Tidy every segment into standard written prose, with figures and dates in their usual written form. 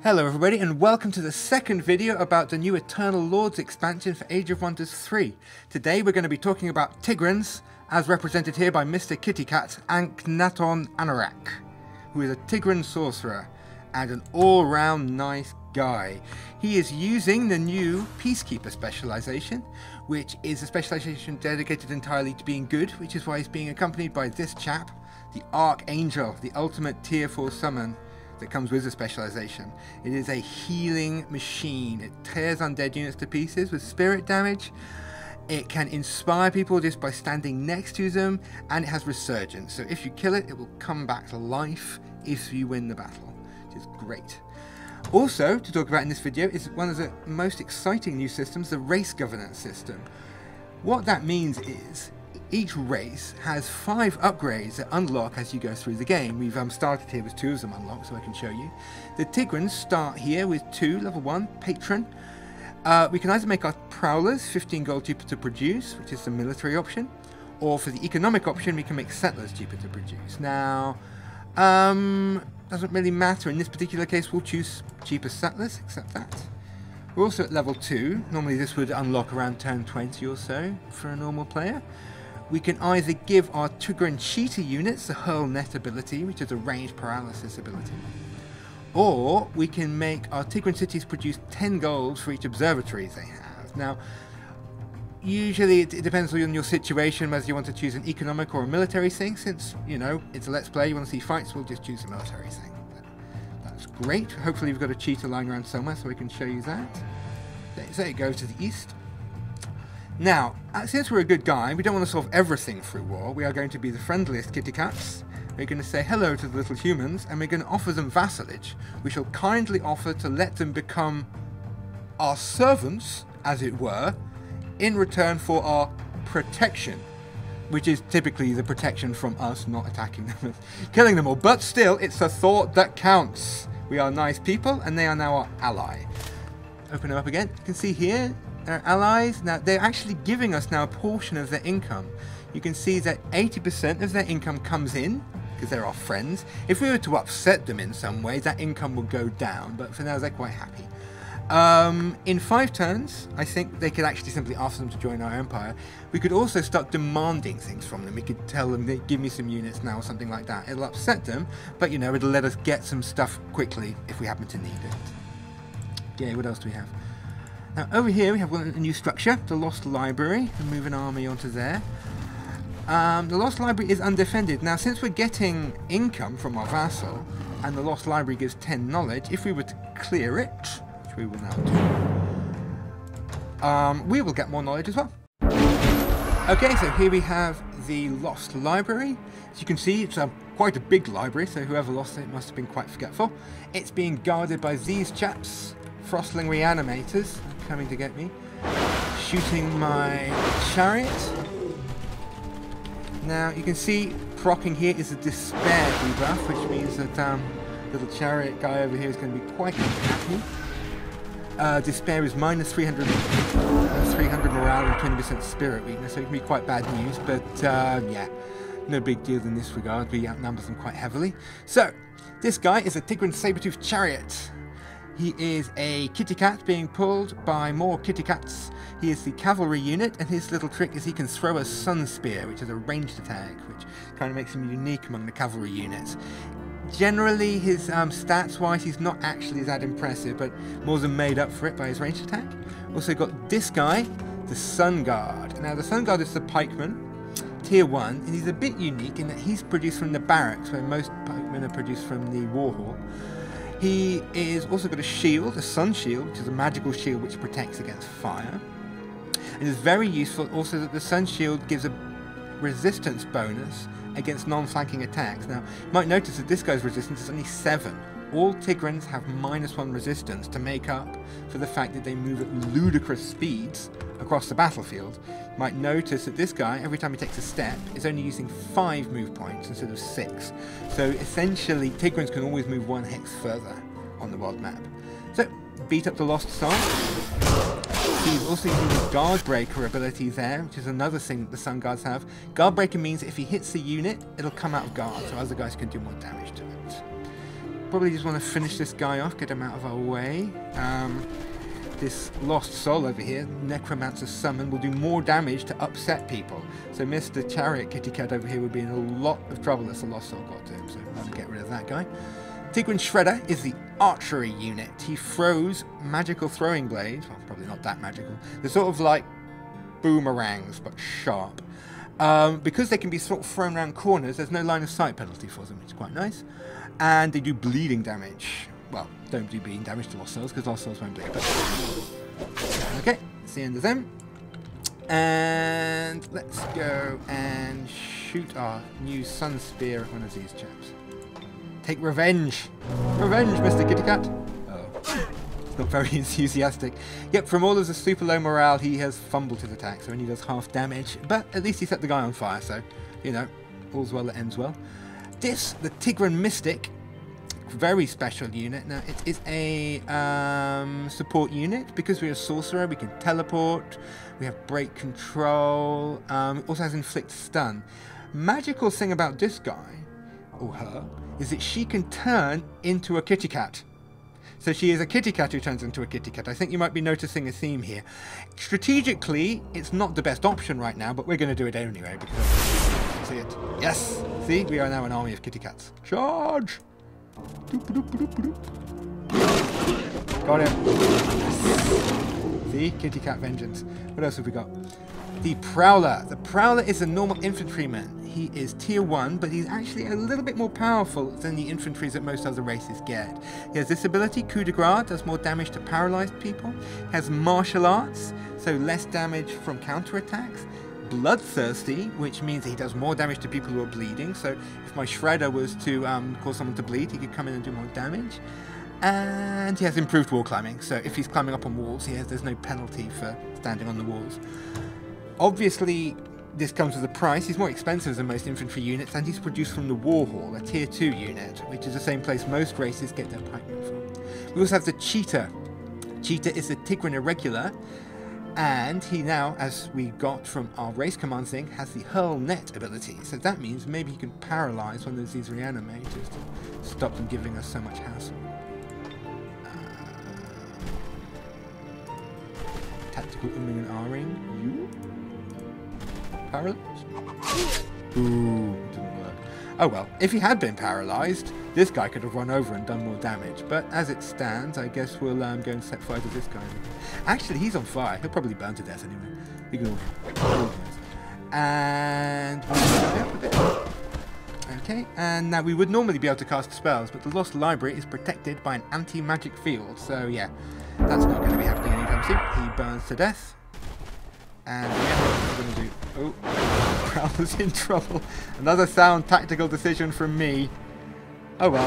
Hello everybody and welcome to the second video about the new Eternal Lords expansion for Age of Wonders 3. Today we're going to be talking about Tigrans, as represented here by Mr. Kitty Cat Anknaton Anorak, who is a Tigran sorcerer and an all-round nice guy. He is using the new Peacekeeper specialization, which is a specialization dedicated entirely to being good, which is why he's being accompanied by this chap, the Archangel, the ultimate tier 4 summon that comes with the specialization. It is a healing machine. It tears undead units to pieces with spirit damage. It can inspire people just by standing next to them, and it has resurgence. So if you kill it, it will come back to life if you win the battle, which is great. Also, to talk about in this video is one of the most exciting new systems, the race governance system. What that means is each race has 5 upgrades that unlock as you go through the game. We've started here with 2 of them unlocked, so I can show you. The Tigrans start here with 2, level 1, Patron. We can either make our Prowlers 15 gold cheaper to produce, which is the military option, or for the economic option we can make Settlers cheaper to produce. Now, doesn't really matter. In this particular case we'll choose cheaper Settlers, accept that. We're also at level 2. Normally this would unlock around turn 20 or so for a normal player. We can either give our Tigran cheater units the Hurl Net ability, which is a ranged paralysis ability, or we can make our Tigran cities produce 10 gold for each observatory they have. Now, usually it depends on your situation whether you want to choose an economic or a military thing. Since, you know, it's a let's play, you want to see fights, we'll just choose a military thing. That's great. Hopefully we've got a cheater lying around somewhere so we can show you that. There it goes to the east. Now, since we're a good guy, we don't want to solve everything through war. We are going to be the friendliest kitty cats. We're going to say hello to the little humans, and we're going to offer them vassalage. We shall kindly offer to let them become our servants, as it were, in return for our protection, which is typically the protection from us not attacking them, killing them all. But still, it's a thought that counts. We are nice people, and they are now our ally. Open them up again. You can see here, our allies. Now, they're actually giving us now a portion of their income. You can see that 80% of their income comes in, because they're our friends. If we were to upset them in some way, that income will go down, but for now they're quite happy. In 5 turns, I think they could actually simply ask them to join our empire. We could also start demanding things from them. We could tell them, give me some units now, or something like that. It'll upset them, but you know, it'll let us get some stuff quickly if we happen to need it. Okay, what else do we have? Now over here we have a new structure, the Lost Library. We'll move an army onto there. The Lost Library is undefended. Now, since we're getting income from our vassal, and the Lost Library gives 10 knowledge, if we were to clear it, which we will now do, we will get more knowledge as well. Okay, so here we have the Lost Library. As you can see, it's quite a big library, so whoever lost it must have been quite forgetful. It's being guarded by these chaps, Frostling Reanimators, coming to get me, shooting my chariot. Now you can see proccing here is a despair debuff, which means that little chariot guy over here is going to be quite unhappy. Despair is minus 300 morale and 20% spirit weakness, so it can be quite bad news, but yeah, no big deal in this regard. We outnumber them quite heavily. So this guy is a Tigran Sabertooth Chariot. He is a kitty cat being pulled by more kitty cats. He is the cavalry unit, and his little trick is he can throw a sun spear, which is a ranged attack, which kind of makes him unique among the cavalry units. Generally, his stats wise, he's not actually that impressive, but more than made up for it by his ranged attack. Also got this guy, the Sun Guard. Now the Sun Guard is the pikeman, tier 1, and he's a bit unique in that he's produced from the barracks, where most pikemen are produced from the war hall. He is also got a shield, a sun shield, which is a magical shield which protects against fire. And it's very useful also that the sun shield gives a resistance bonus against non-flanking attacks. Now, you might notice that this guy's resistance is only 7. All Tigrans have -1 resistance to make up for the fact that they move at ludicrous speeds across the battlefield. You might notice that this guy, every time he takes a step, is only using 5 move points instead of 6. So essentially, Tigrans can always move 1 hex further on the world map. So, beat up the Lost Sun. He's also using the Guard Breaker ability there, which is another thing that the Sun Guards have. Guard Breaker means if he hits the unit, it'll come out of guard, so other guys can do more damage to it. probably just want to finish this guy off, get him out of our way. This lost soul over here, Necromancer summon, will do more damage to upset people. So Mr. Chariot Kitty Cat over here would be in a lot of trouble as the lost soul got to him. So I'm going to get rid of that guy. Tigran Shredder is the archery unit. He throws magical throwing blades. Well, probably not that magical. They're sort of like boomerangs, but sharp. Because they can be sort of thrown around corners, there's no line of sight penalty for them, which is quite nice. And they do bleeding damage. Well, don't do bleeding damage to lost souls, because lost souls won't bleed. But okay, that's the end of them. And let's go and shoot our new Sun Spear at one of these chaps. Take revenge! Revenge, Mr. Kitty Cat! Oh, it's not very enthusiastic. Yep, from all of the super low morale, he has fumbled his attack, so only does half damage. But at least he set the guy on fire, so, you know, all's well that ends well. This, the Tigran Mystic, very special unit. Now, it is a support unit. Because we're a sorcerer, we can teleport, we have break control, it also has inflict stun. Magical thing about this guy, or her, is that she can turn into a kitty cat. So she is a kitty cat who turns into a kitty cat. I think you might be noticing a theme here. Strategically, it's not the best option right now, but we're going to do it anyway because see it. Yes! See, we are now an army of kitty cats. Charge! Got him. Yes. See, kitty cat vengeance. What else have we got? The Prowler. The Prowler is a normal infantryman. He is tier 1, but he's actually a little bit more powerful than the infantry that most other races get. He has this ability, Coup de Grace, does more damage to paralyzed people. He has martial arts, so less damage from counterattacks. Bloodthirsty, which means he does more damage to people who are bleeding. So if my Shredder was to cause someone to bleed, he could come in and do more damage. And he has improved wall climbing, so if he's climbing up on walls, there's no penalty for standing on the walls. Obviously, this comes with a price. He's more expensive than most infantry units, and he's produced from the War Hall, a tier 2 unit, which is the same place most races get their pikemen from. We also have the Cheetah. Cheetah is a Tigran Irregular, and he now, as we got from our race command thing, has the Hurl Net ability. So that means maybe he can paralyze one of these reanimators to stop them giving us so much hassle. Tactical umming and ahhing. You? Paralyzed? Ooh, didn't work. Oh well, if he had been paralyzed, this guy could have run over and done more damage. But as it stands, I guess we'll go and set fire to this guy. Actually, he's on fire. He'll probably burn to death anyway. Ignore him. And okay, and now we would normally be able to cast spells, but the Lost Library is protected by an anti-magic field. So yeah, that's not going to be happening anytime soon. He burns to death. And yeah, what we're going to do... Oh, Prowler's in trouble. Another sound tactical decision from me. Oh well.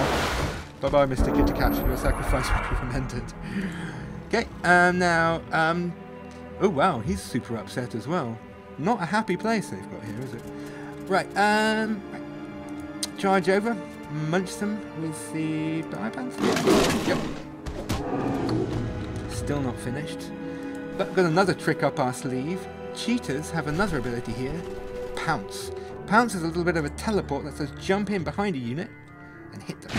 Bye-bye, Mr. Kitty Cat. Your sacrifice will be remembered. Okay, now... oh wow, he's super upset as well. Not a happy place they've got here, is it? Right, charge over. Munch them with the Biobands. Yep. Still not finished. But got another trick up our sleeve. Cheetahs have another ability here, Pounce. Pounce is a little bit of a teleport that says jump in behind a unit and hit them.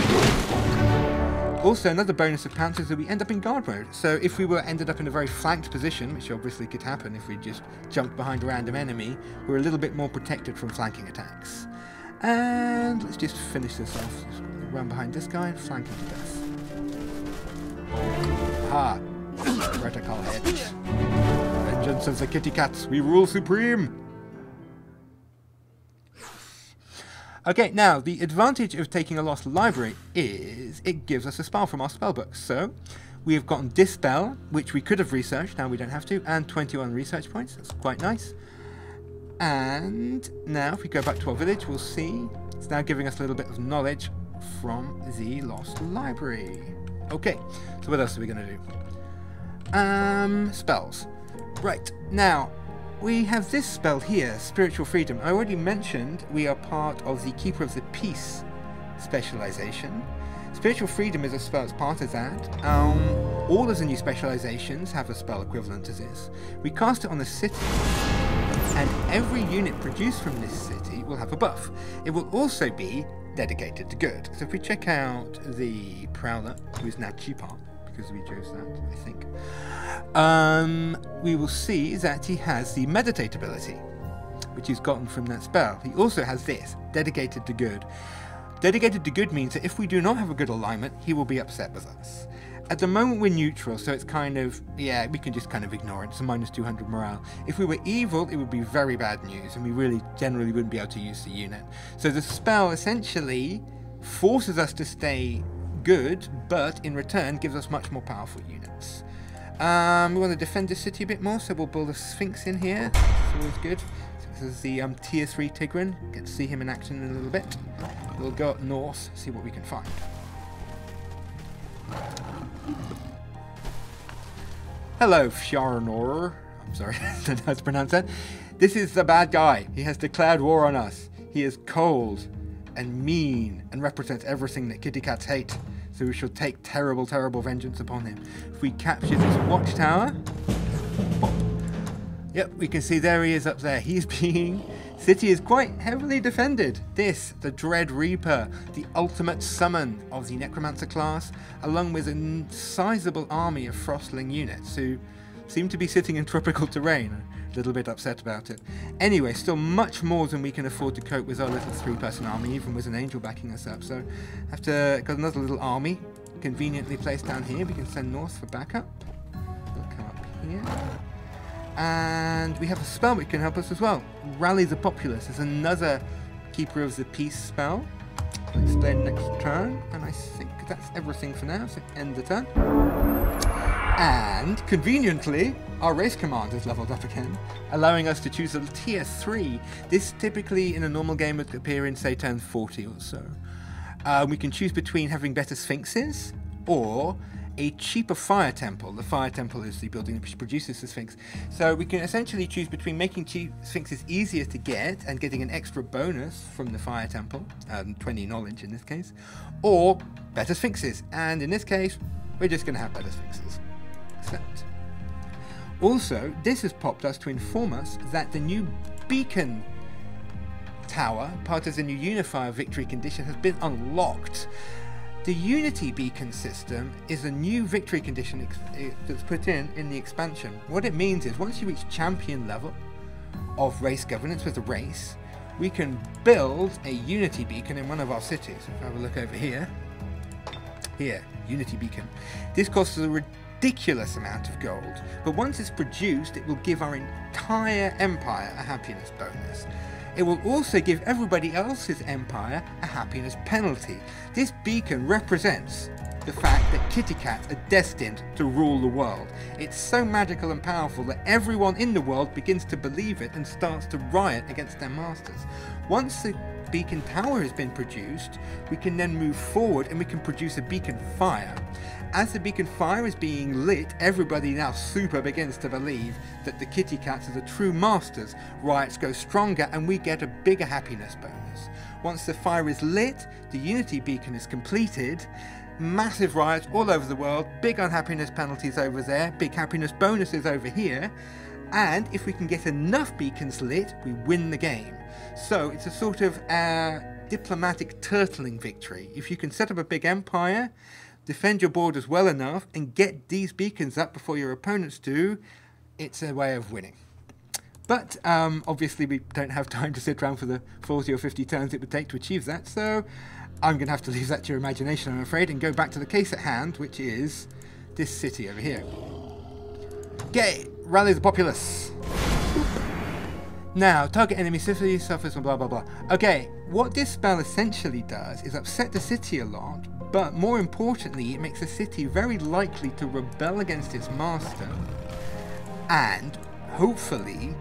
Also, another bonus of Pounce is that we end up in guard mode. So if we were ended up in a very flanked position, which obviously could happen if we just jumped behind a random enemy, we're a little bit more protected from flanking attacks. And let's just finish this off. Just run behind this guy and flank him to death. Ha! Reticle hit. Vengeance of the kitty cats, we rule supreme! Okay, now, the advantage of taking a Lost Library is it gives us a spell from our spellbook. So, we have gotten Dispel, which we could have researched, now we don't have to, and 21 research points, that's quite nice. And now, if we go back to our village, we'll see it's now giving us a little bit of knowledge from the Lost Library. Okay, so what else are we going to do? Spells. Right, now, we have this spell here, Spiritual Freedom. I already mentioned we are part of the Keeper of the Peace specialization. Spiritual Freedom is a spell as part of that. All of the new specializations have a spell equivalent to this. We cast it on a city, and every unit produced from this city will have a buff. It will also be dedicated to good. So if we check out the Prowler, who is now cheaper, because we chose that, I think, we will see that he has the meditate ability, which he's gotten from that spell. He also has this, dedicated to good. Dedicated to good means that if we do not have a good alignment, he will be upset with us. At the moment we're neutral, so it's kind of, yeah, we can just kind of ignore it. It's a minus 200 morale. If we were evil, it would be very bad news, and we really generally wouldn't be able to use the unit. So the spell essentially forces us to stay good, but in return gives us much more powerful units. We want to defend the city a bit more, so we'll build a Sphinx in here. It's always good. This is the tier 3 Tigran. Get to see him in action in a little bit. We'll go up north, see what we can find. Hello, Fjarnor. I'm sorry, I don't know how to pronounce that. This is the bad guy. He has declared war on us. He is cold and mean and represents everything that kitty cats hate. So we shall take terrible, terrible vengeance upon him. If we capture this watchtower... Pop. Yep, we can see there he is up there. He's being... City is quite heavily defended. This, the Dread Reaper, the ultimate summon of the Necromancer class, along with a sizable army of Frostling units who seem to be sitting in tropical terrain. A little bit upset about it. Anyway, still much more than we can afford to cope with our little 3-person army, even with an angel backing us up. So, got another little army conveniently placed down here. We can send north for backup. We'll come up here. And we have a spell which can help us as well. Rally the Populace is another Keeper of the Peace spell. I'll explain next turn, and I think that's everything for now, so end the turn. And, conveniently, our race command is leveled up again, allowing us to choose a tier 3. This typically, in a normal game, would appear in, say, turn 40 or so. We can choose between having better Sphinxes, or a cheaper Fire Temple. The Fire Temple is the building which produces the Sphinx. So we can essentially choose between making cheap Sphinxes easier to get and getting an extra bonus from the Fire Temple, 20 knowledge in this case, or better Sphinxes. And in this case, we're just going to have better Sphinxes. Except. Also, this has popped us to inform us that the new beacon tower, part of the new Unifier victory condition, has been unlocked. The Unity beacon system is a new victory condition that's put in the expansion. What it means is once you reach champion level of race governance with a race, we can build a Unity beacon in one of our cities. If I have a look over here. Here, Unity beacon. This costs a ridiculous amount of gold, but once it's produced, it will give our entire empire a happiness bonus. It will also give everybody else's empire a happiness penalty. This beacon represents the fact that kitty cats are destined to rule the world. It's so magical and powerful that everyone in the world begins to believe it and starts to riot against their masters. Once the beacon tower has been produced, we can then move forward and we can produce a beacon fire. As the beacon fire is being lit, everybody now super begins to believe that the kitty cats are the true masters. Riots go stronger and we get a bigger happiness bonus. Once the fire is lit, the Unity beacon is completed, massive riots all over the world, big unhappiness penalties over there, big happiness bonuses over here, and if we can get enough beacons lit, we win the game. So it's a sort of diplomatic turtling victory. If you can set up a big empire, defend your borders well enough, and get these beacons up before your opponents do, it's a way of winning. But obviously we don't have time to sit around for the 40 or 50 turns it would take to achieve that, so I'm going to have to leave that to your imagination, I'm afraid, and go back to the case at hand, which is this city over here. Okay, rally the populace. Now, target enemy city suffers from blah blah blah. Okay, what this spell essentially does is upset the city a lot, but more importantly, it makes the city very likely to rebel against its master and hopefully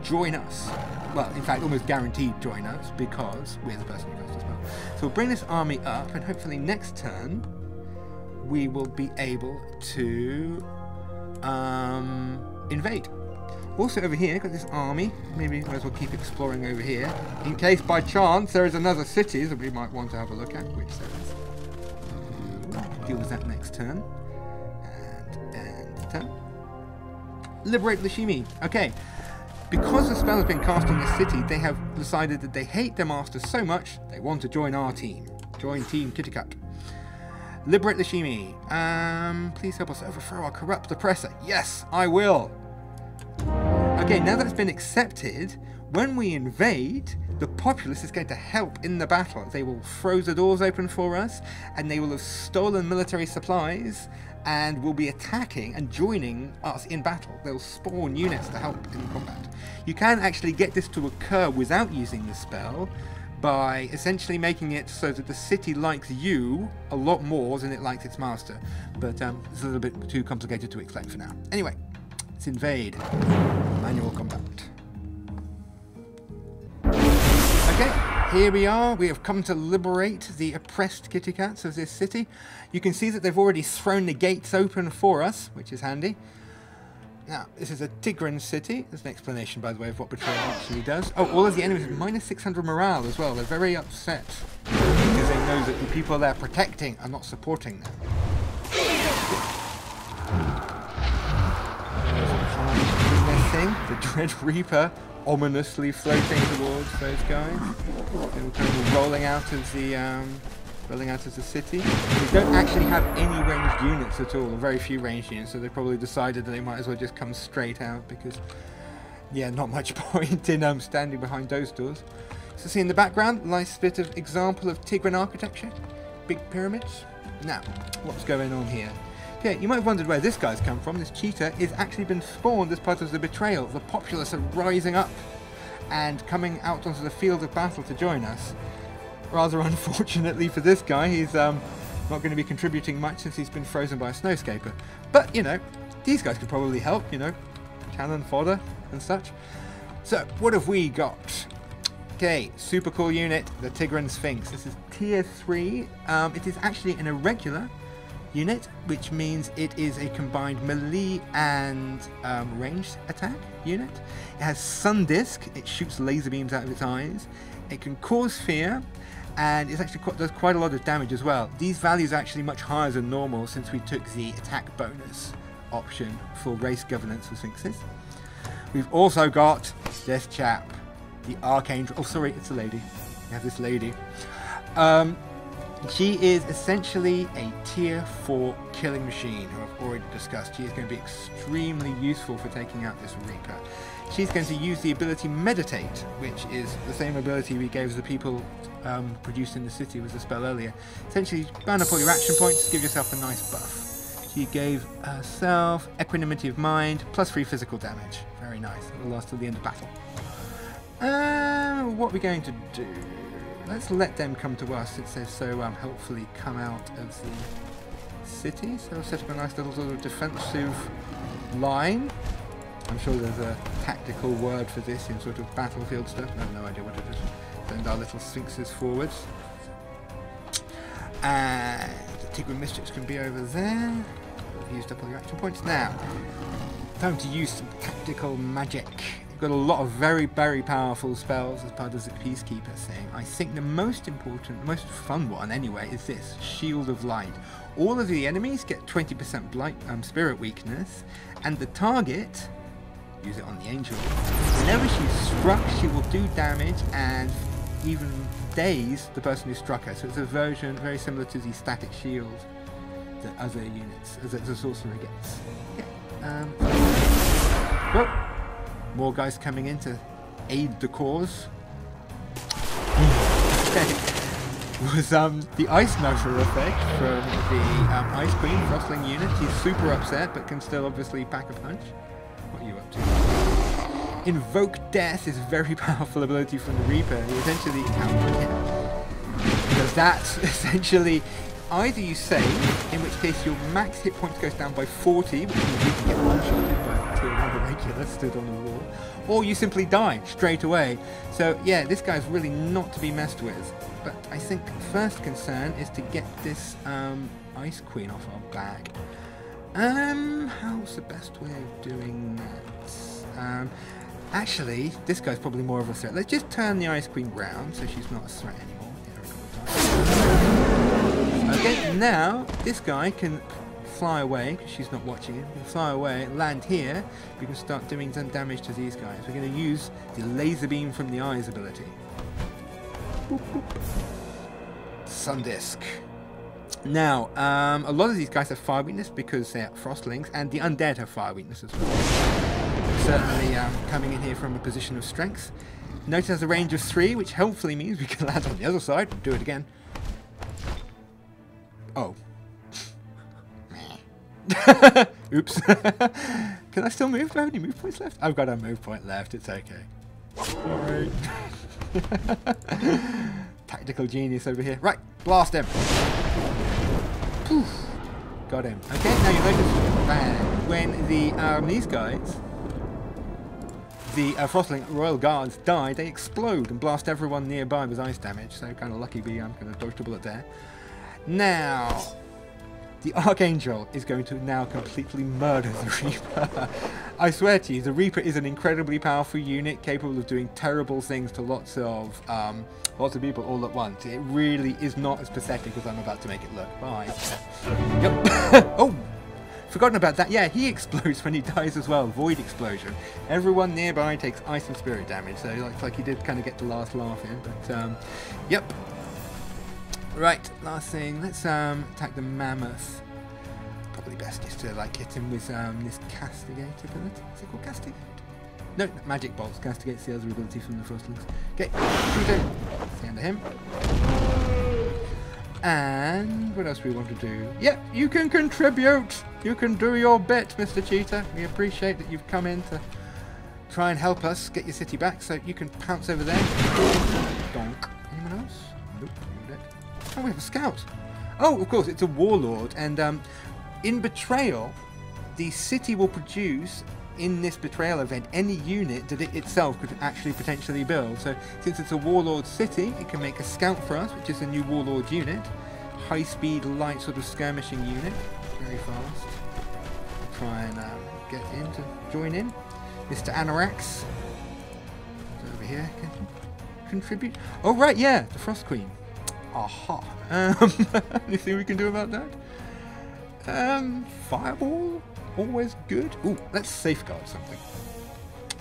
join us. Well, in fact, almost guaranteed join us because we're the person who cast the spell. So we'll bring this army up, and hopefully next turn we will be able to invade. Also over here, got this army. Maybe might as well keep exploring over here, in case by chance there is another city that we might want to have a look at, which there is. Deal with that next turn. And turn. Liberate Lashimi. Okay. because the spell has been cast on this city, they have decided that they hate their master so much, they want to join our team. Join Team Kitty Cat. Liberate the Shimi. Please help us overthrow our corrupt oppressor. Yes, I will. Okay, now that it's been accepted, when we invade, the populace is going to help in the battle. They will throw the doors open for us, and they will have stolen military supplies, and will be attacking and joining us in battle. They'll spawn units to help in combat. You can actually get this to occur without using the spell, by essentially making it so that the city likes you a lot more than it likes its master. But it's a little bit too complicated to explain for now. Anyway, let's invade. Manual combat. Okay, here we are. We have come to liberate the oppressed kitty cats of this city. You can see that they've already thrown the gates open for us, which is handy. Now, this is a Tigran city. There's an explanation, by the way, of what Betrayal actually does. Oh, all of the enemies have minus 600 morale as well. They're very upset because they know that the people they're protecting are not supporting them. The Dread Reaper ominously floating towards those guys. They were kind of rolling out of the city. They don't actually have any ranged units at all, or very few ranged units, so they probably decided that they might as well just come straight out because, yeah, not much point in standing behind those doors. So see in the background, nice bit of example of Tigran architecture, big pyramids. Now, what's going on here? Okay, you might have wondered where this guy's come from. This cheetah is actually been spawned as part of the betrayal. The populace are rising up and coming out onto the field of battle to join us. Rather unfortunately for this guy, he's not going to be contributing much since he's been frozen by a snowscaper. But, you know, these guys could probably help, you know, cannon fodder and such. So, what have we got? Okay, super cool unit, the Tigran Sphinx. This is tier 3. It is actually an irregular unit, which means it is a combined melee and ranged attack unit. It has Sun Disc, it shoots laser beams out of its eyes. It can cause fear, and it actually does quite a lot of damage as well. These values are actually much higher than normal since we took the attack bonus option for race governance for Sphinxes. We've also got this chap, the Archangel. Oh, sorry, it's a lady. We have this lady. She is essentially a tier 4 killing machine, who I've already discussed. She is going to be extremely useful for taking out this Reaper. She's going to use the ability Meditate, which is the same ability we gave the people produced in the city with the spell earlier. Essentially, burn up all your action points, give yourself a nice buff. She gave herself Equanimity of Mind, plus 3 physical damage. Very nice. It will last till the end of battle. What are we going to do? Let's let them come to us since they've so helpfully come out of the city. So I'll set up a nice little sort of defensive line. I'm sure there's a tactical word for this in sort of battlefield stuff. I have no idea what it is. Send our little sphinxes forwards. And the Tigran Mystics can be over there. You've used up all your action points. Now, time to use some tactical magic. You've got a lot of very, very powerful spells as part of the Peacekeeper thing. I think the most important, most fun one anyway, is this, Shield of Light. All of the enemies get 20% blight, spirit weakness, and the target, use it on the angel, whenever she's struck, she will do damage and even daze the person who struck her. So it's a version very similar to the static shield that other units, as the sorcerer gets. Yeah. Well, more guys coming in to aid the cause. Was the Ice Measure effect from the Ice Queen Frostling unit. She's super upset, but can still obviously pack a punch. What are you up to? Invoke Death is a very powerful ability from the Reaper. He essentially does that essentially. Either you save, in which case your max hit points goes down by 40, which means you can get one-shotted by tier 1 regular stood on the wall, or you simply die straight away. So yeah, this guy's really not to be messed with. But I think first concern is to get this Ice Queen off our back. How's the best way of doing that? Actually, this guy's probably more of a threat. Let's just turn the Ice Queen round so she's not a threat anymore. Okay, now this guy can fly away, because she's not watching it. We can fly away, land here. We can start doing some damage to these guys. We're going to use the laser beam from the eyes ability. Boop, boop. Sun Disc. Now, a lot of these guys have fire weakness because they're frostlings, and the undead have fire weakness as well. Certainly coming in here from a position of strength. Notice it has a range of 3, which hopefully means we can land on the other side and do it again. Oh. Oops. Can I still move? Do I have any move points left? I've got a move point left. It's okay. Alright. Tactical genius over here. Right. Blast him. Poof. Got him. Okay. Now you notice bang, when the these guys, the Frostling Royal Guards die, they explode and blast everyone nearby with ice damage. So kind of lucky be I'm going to dodge the bullet there. Now, the Archangel is going to now completely murder the Reaper. I swear to you, the Reaper is an incredibly powerful unit capable of doing terrible things to lots of people all at once. It really is not as pathetic as I'm about to make it look. Bye. Yep. Oh, forgotten about that. Yeah, he explodes when he dies as well. Void explosion. Everyone nearby takes ice and spirit damage, so it looks like he did kind of get the last laugh in. But yep. Right, last thing, let's attack the Mammoth. Probably best is to like hit him with this Castigate ability. Is it called Castigate? No, Magic Bolts. Castigate's the other ability from the Frostlings. Okay, shoot him. That's the end of him. And what else do we want to do? Yep, you can contribute. You can do your bit, Mr. Cheetah. We appreciate that you've come in to try and help us get your city back, so you can pounce over there. Donk. Anyone else? Nope. Oh, we have a scout. Oh, of course, it's a warlord, and in Betrayal, the city will produce, in this Betrayal event, any unit that it itself could actually potentially build. So, since it's a warlord city, it can make a scout for us, which is a new warlord unit. High-speed, light sort of skirmishing unit. Very fast. Try and get in to join in. Mr. Anorax. Is over here. Can you contribute? Oh, right, yeah, the Frost Queen. Aha. Anything we can do about that? Fireball? Always good. Ooh, let's safeguard something.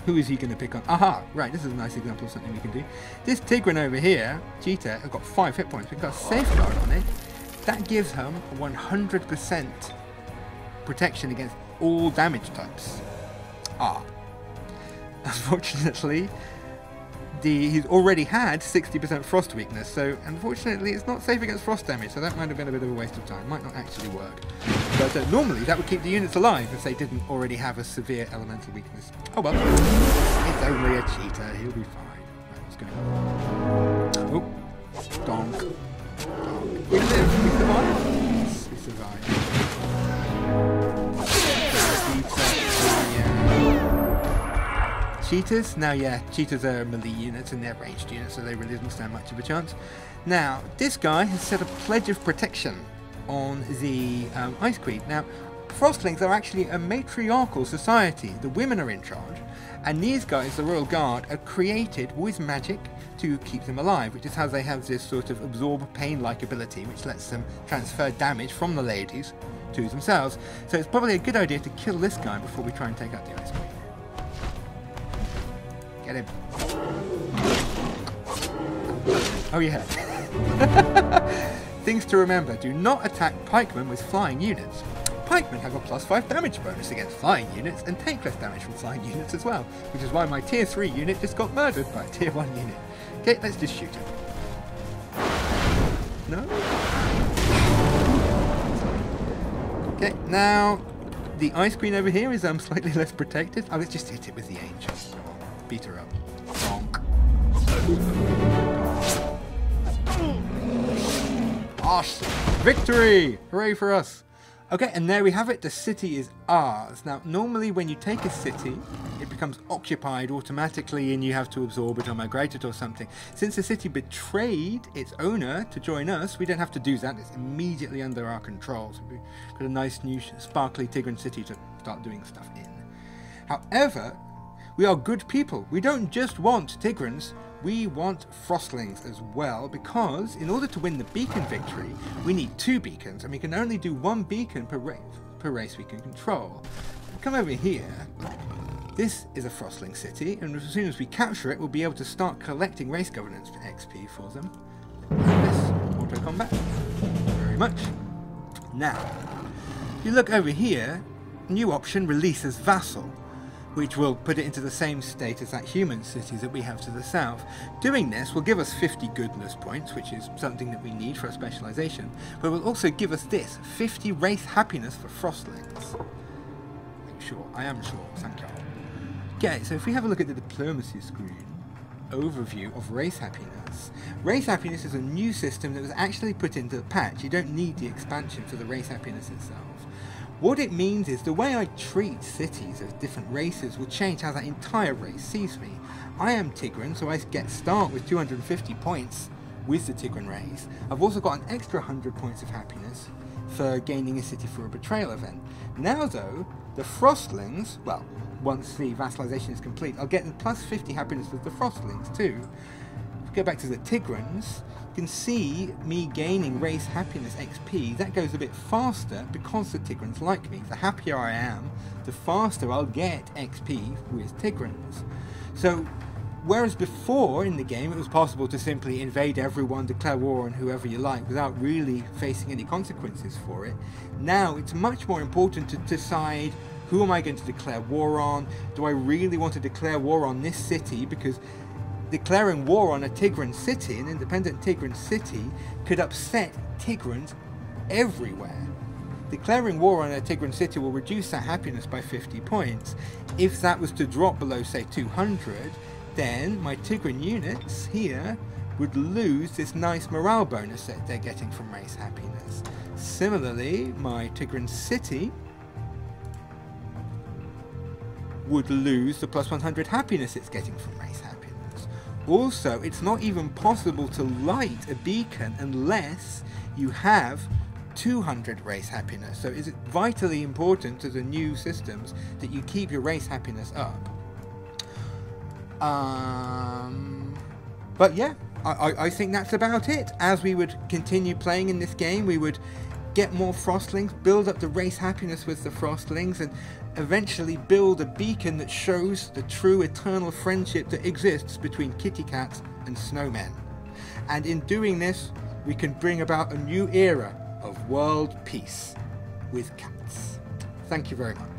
Who is he going to pick on? Aha, right, this is a nice example of something we can do. This Tigraner over here, Cheetah, has got 5 hit points. We've got a safeguard on it. That gives him 100% protection against all damage types. Ah. Unfortunately, he's already had 60% frost weakness, so unfortunately it's not safe against frost damage, so that might have been a bit of a waste of time. Might not actually work. But normally that would keep the units alive if they didn't already have a severe elemental weakness. Oh well. It's only a cheetah, he'll be fine. Right, let's go. Oh. Donk. Donk. We live, we survive. Yes, we survive. Cheetahs? Now, yeah, cheetahs are melee units and they're ranged units, so they really don't stand much of a chance. Now, this guy has set a pledge of protection on the Ice Queen. Now, Frostlings are actually a matriarchal society. The women are in charge, and these guys, the Royal Guard, are created with magic to keep them alive, which is how they have this sort of absorb pain-like ability, which lets them transfer damage from the ladies to themselves. So it's probably a good idea to kill this guy before we try and take out the Ice Queen. Get him. Oh yeah. Things to remember. Do not attack pikemen with flying units. Pikemen have a +5 damage bonus against flying units and take less damage from flying units as well, which is why my tier 3 unit just got murdered by a tier 1 unit. Okay, let's just shoot him. No? Okay, now the Ice Queen over here is slightly less protected. Oh, let's just hit it with the Angel. Beat her up. Bonk. Awesome. Victory! Hooray for us. Okay, and there we have it. The city is ours. Now, normally when you take a city, it becomes occupied automatically and you have to absorb it or migrate it or something. Since the city betrayed its owner to join us, we don't have to do that. It's immediately under our control. So we've got a nice new sparkly Tigran city to start doing stuff in. However, we are good people. We don't just want Tigrans, we want Frostlings as well, because in order to win the beacon victory, we need 2 beacons, and we can only do 1 beacon per per race we can control. Come over here. This is a Frostling city, and as soon as we capture it, we'll be able to start collecting race governance XP for them. And this, auto combat. Very much. Now, if you look over here, new option, release as vassal, which will put it into the same state as that human city that we have to the south. Doing this will give us 50 goodness points, which is something that we need for a specialization, but will also give us this, 50 race happiness for Frostlings. I am sure, thank you. Okay, so if we have a look at the diplomacy screen, overview of race happiness. Race happiness is a new system that was actually put into the patch. You don't need the expansion for the race happiness itself. What it means is the way I treat cities of different races will change how that entire race sees me. I am Tigran, so I start with 250 points with the Tigran race. I've also got an extra 100 points of happiness for gaining a city for a betrayal event. Now though, the Frostlings, well, once the vassalization is complete, I'll get the plus 50 happiness with the Frostlings too. If we go back to the Tigrans, you can see me gaining race happiness XP. That goes a bit faster because the Tigrans like me. The happier I am, the faster I'll get XP with Tigrans. So, whereas before in the game it was possible to simply invade everyone, declare war on whoever you like without really facing any consequences for it, now it's much more important to decide who am I going to declare war on. Do I really want to declare war on this city? Because declaring war on a Tigran city, an independent Tigran city, could upset Tigrans everywhere. Declaring war on a Tigran city will reduce that happiness by 50 points. If that was to drop below, say, 200, then my Tigran units here would lose this nice morale bonus that they're getting from race happiness. Similarly, my Tigran city would lose the plus 100 happiness it's getting from race happiness. Also, it's not even possible to light a beacon unless you have 200 race happiness. So it's vitally important to the new systems that you keep your race happiness up. But yeah, I think that's about it. As we would continue playing in this game, we would get more Frostlings, build up the race happiness with the Frostlings, and eventually build a beacon that shows the true eternal friendship that exists between kitty cats and snowmen. And in doing this, we can bring about a new era of world peace with cats. Thank you very much.